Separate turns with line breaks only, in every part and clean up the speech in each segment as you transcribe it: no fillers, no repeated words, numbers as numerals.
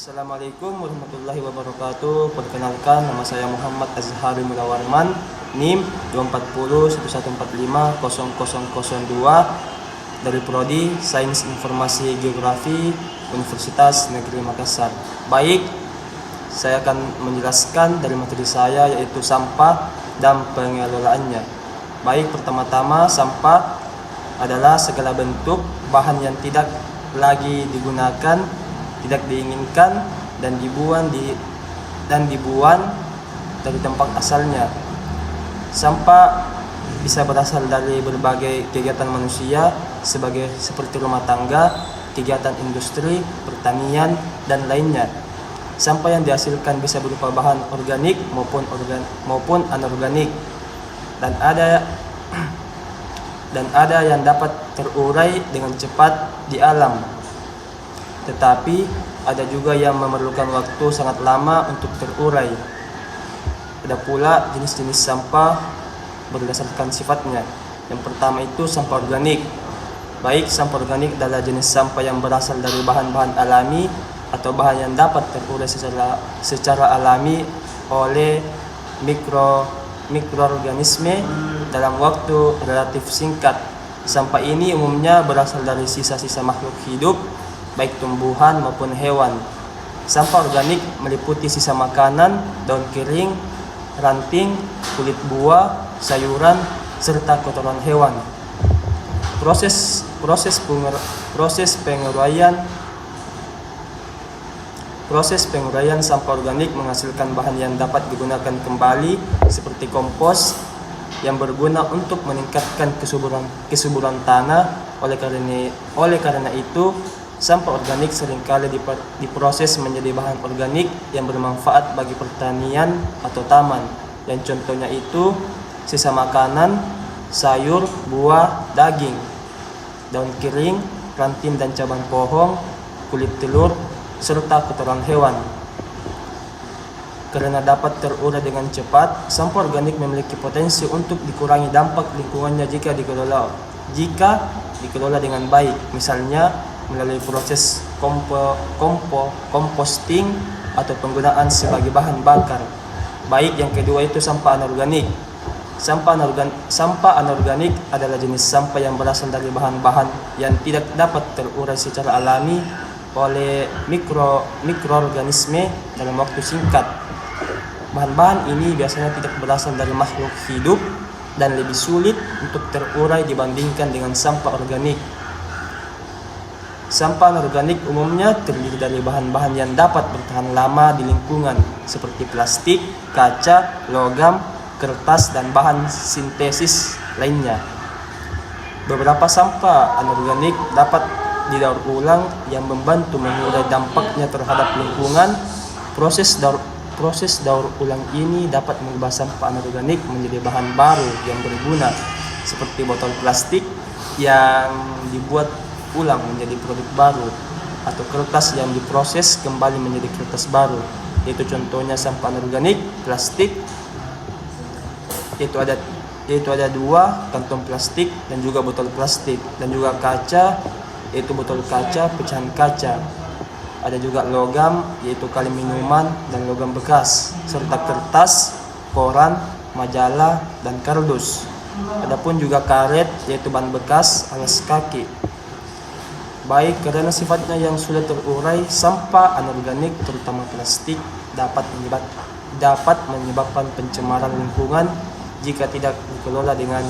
Assalamualaikum warahmatullahi wabarakatuh. Perkenalkan, nama saya Muhammad Azhari Mulawarman, NIM 24011450002 dari Prodi Sains Informasi Geografi Universitas Negeri Makassar. Baik, saya akan menjelaskan dari materi saya, yaitu sampah dan pengelolaannya. Baik, pertama-tama, sampah adalah segala bentuk bahan yang tidak lagi digunakan, tidak diinginkan, dan dibuang dari tempat asalnya. Sampah bisa berasal dari berbagai kegiatan manusia seperti rumah tangga, kegiatan industri, pertanian, dan lainnya. Sampah yang dihasilkan bisa berupa bahan organik maupun anorganik, dan ada yang dapat terurai dengan cepat di alam. Tetapi ada juga yang memerlukan waktu sangat lama untuk terurai. Ada pula jenis-jenis sampah berdasarkan sifatnya. Yang pertama itu sampah organik. Baik, sampah organik adalah jenis sampah yang berasal dari bahan-bahan alami atau bahan yang dapat terurai secara alami oleh mikroorganisme dalam waktu relatif singkat. Sampah ini umumnya berasal dari sisa-sisa makhluk hidup, baik tumbuhan maupun hewan. Sampah organik meliputi sisa makanan, daun kering, ranting, kulit buah, sayuran, serta kotoran hewan. Proses penguraian sampah organik menghasilkan bahan yang dapat digunakan kembali seperti kompos yang berguna untuk meningkatkan kesuburan tanah. Oleh karena itu, sampah organik seringkali diproses menjadi bahan organik yang bermanfaat bagi pertanian atau taman. Yang contohnya itu sisa makanan, sayur, buah, daging, daun kering, ranting dan cabang pohon, kulit telur, serta kotoran hewan. Karena dapat terurai dengan cepat, sampah organik memiliki potensi untuk dikurangi dampak lingkungannya jika dikelola dengan baik. Misalnya melalui proses composting atau penggunaan sebagai bahan bakar. Baik, yang kedua itu sampah anorganik. Sampah anorganik adalah jenis sampah yang berasal dari bahan-bahan yang tidak dapat terurai secara alami oleh mikroorganisme dalam waktu singkat. Bahan-bahan ini biasanya tidak berasal dari makhluk hidup dan lebih sulit untuk terurai dibandingkan dengan sampah organik. Sampah anorganik umumnya terdiri dari bahan-bahan yang dapat bertahan lama di lingkungan seperti plastik, kaca, logam, kertas, dan bahan sintesis lainnya. Beberapa sampah anorganik dapat didaur ulang yang membantu mengurai dampaknya terhadap lingkungan. Proses daur ulang ini dapat mengubah sampah anorganik menjadi bahan baru yang berguna, seperti botol plastik yang dibuat ulang menjadi produk baru, atau kertas yang diproses kembali menjadi kertas baru. Itu contohnya sampah anorganik. Plastik itu ada dua, kantong plastik dan juga botol plastik, dan juga kaca, yaitu botol kaca, pecahan kaca. Ada juga logam, yaitu kaleng minuman dan logam bekas, serta kertas, koran, majalah, dan kardus. Adapun juga karet, yaitu bahan bekas alas kaki. Baik, karena sifatnya yang sudah terurai, sampah anorganik terutama plastik dapat menyebabkan pencemaran lingkungan jika tidak dikelola dengan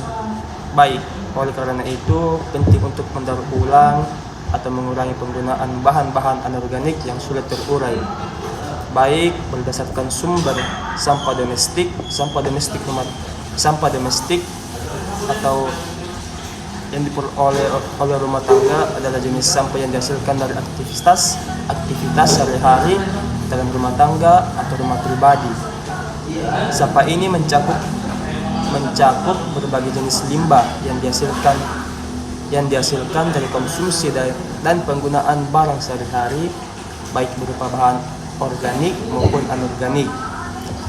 baik. Oleh karena itu, penting untuk mendaur ulang atau mengurangi penggunaan bahan-bahan anorganik yang sudah terurai. Baik, berdasarkan sumber sampah domestik atau yang diperoleh oleh rumah tangga adalah jenis sampah yang dihasilkan dari aktivitas sehari-hari dalam rumah tangga atau rumah pribadi. Sampah ini mencakup berbagai jenis limbah yang dihasilkan dari konsumsi dan penggunaan barang sehari-hari, baik berupa bahan organik maupun anorganik.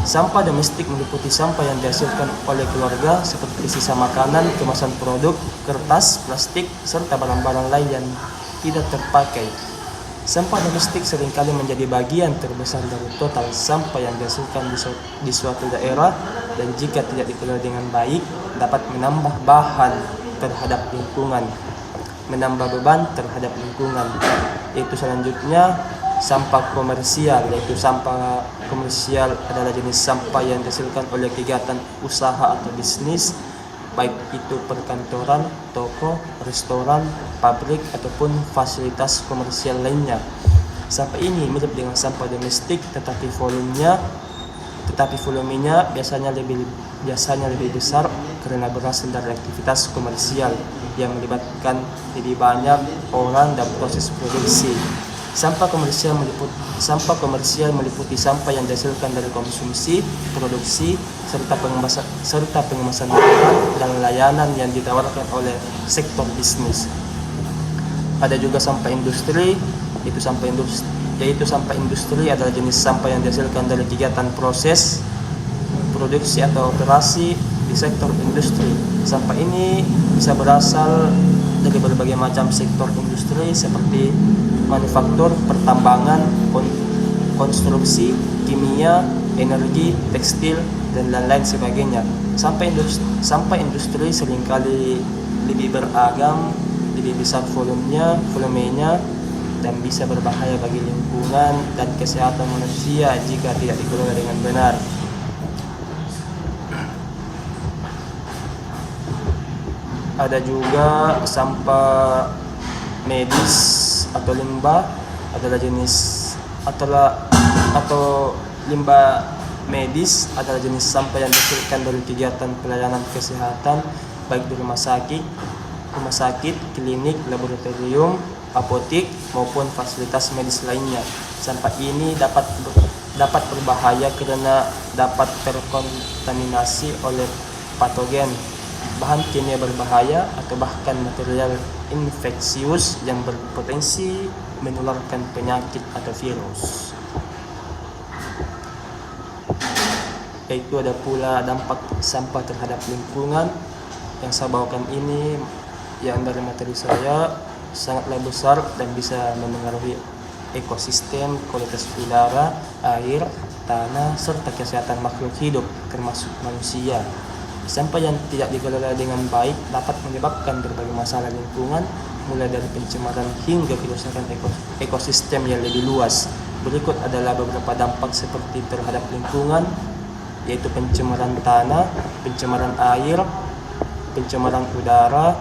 Sampah domestik meliputi sampah yang dihasilkan oleh keluarga seperti sisa makanan, kemasan produk, kertas, plastik, serta barang-barang lain yang tidak terpakai. Sampah domestik seringkali menjadi bagian terbesar dari total sampah yang dihasilkan di suatu daerah, dan jika tidak dikelola dengan baik dapat menambah beban terhadap lingkungan. Yaitu selanjutnya sampah komersial. Yaitu sampah komersial adalah jenis sampah yang dihasilkan oleh kegiatan usaha atau bisnis, baik itu perkantoran, toko, restoran, pabrik, ataupun fasilitas komersial lainnya. Sampah ini mirip dengan sampah domestik, tetapi volumenya biasanya lebih besar karena berasal dari aktivitas komersial yang melibatkan lebih banyak orang dan proses produksi. Sampah komersial meliputi sampah yang dihasilkan dari konsumsi, produksi, serta pengemasan barang dan layanan yang ditawarkan oleh sektor bisnis. Ada juga sampah industri. Yaitu sampah industri adalah jenis sampah yang dihasilkan dari kegiatan proses, produksi atau operasi di sektor industri. Sampah ini bisa berasal dari berbagai macam sektor industri seperti manufaktur, pertambangan, konstruksi, kimia, energi, tekstil, dan lain-lain sebagainya. Sampah industri seringkali lebih beragam, lebih besar volumenya, dan bisa berbahaya bagi lingkungan dan kesehatan manusia jika tidak dikelola dengan benar. Ada juga sampah medis atau limbah adalah limbah medis adalah jenis sampah yang dihasilkan dari kegiatan pelayanan kesehatan, baik di rumah sakit, klinik, laboratorium, apotek maupun fasilitas medis lainnya. Sampah ini dapat berbahaya karena dapat terkontaminasi oleh patogen, bahan kimia berbahaya, atau bahkan material infeksius yang berpotensi menularkan penyakit atau virus. Yaitu ada pula dampak sampah terhadap lingkungan. Yang saya bawakan ini yang dari materi saya sangatlah besar dan bisa memengaruhi ekosistem, kualitas udara, air, tanah, serta kesehatan makhluk hidup termasuk manusia. Sampah yang tidak dikelola dengan baik dapat menyebabkan berbagai masalah lingkungan, mulai dari pencemaran hingga kerusakan ekosistem yang lebih luas. Berikut adalah beberapa dampak seperti terhadap lingkungan, yaitu pencemaran tanah, pencemaran air, pencemaran udara,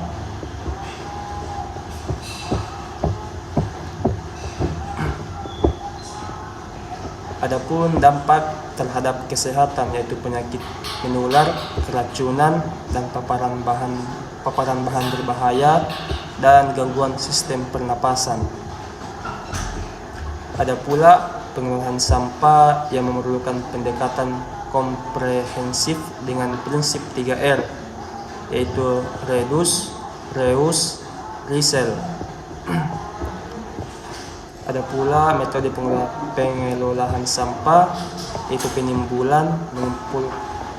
adapun dampak terhadap kesehatan, yaitu penyakit menular, keracunan, dan paparan bahan berbahaya, dan gangguan sistem pernapasan. Ada pula pengolahan sampah yang memerlukan pendekatan komprehensif dengan prinsip 3R, yaitu reduce, reuse, resell. Ada pula metode pengelolaan sampah, yaitu penimbulan,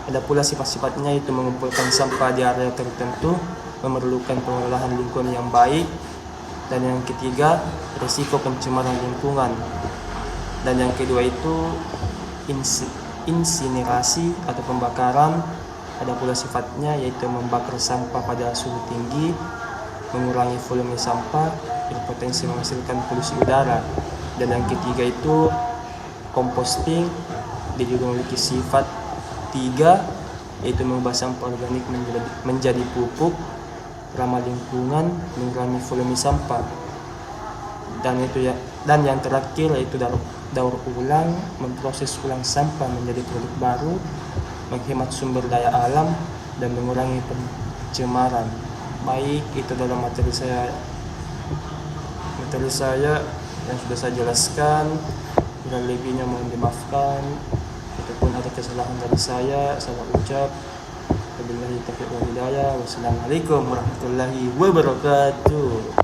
ada pula sifat-sifatnya, yaitu mengumpulkan sampah di area tertentu, memerlukan pengelolaan lingkungan yang baik, dan yang ketiga risiko pencemaran lingkungan, dan yang kedua itu insinerasi atau pembakaran. Ada pula sifatnya, yaitu membakar sampah pada suhu tinggi, mengurangi volume sampah, berpotensi menghasilkan polusi udara. Dan yang ketiga itu composting. Dia juga memiliki sifat 3, yaitu mengubah sampah organik menjadi pupuk, ramah lingkungan, mengurangi volume sampah. Dan yang terakhir yaitu daur ulang, memproses ulang sampah menjadi produk baru, menghemat sumber daya alam, dan mengurangi pencemaran. Baik, itu dalam materi saya yang sudah saya jelaskan. Kurang lebihnya mohon dimaafkan. Ataupun ada kesalahan dari saya, salah ucap. Wabillahi taufiq wal hidayah. Wassalamualaikum warahmatullahi wabarakatuh.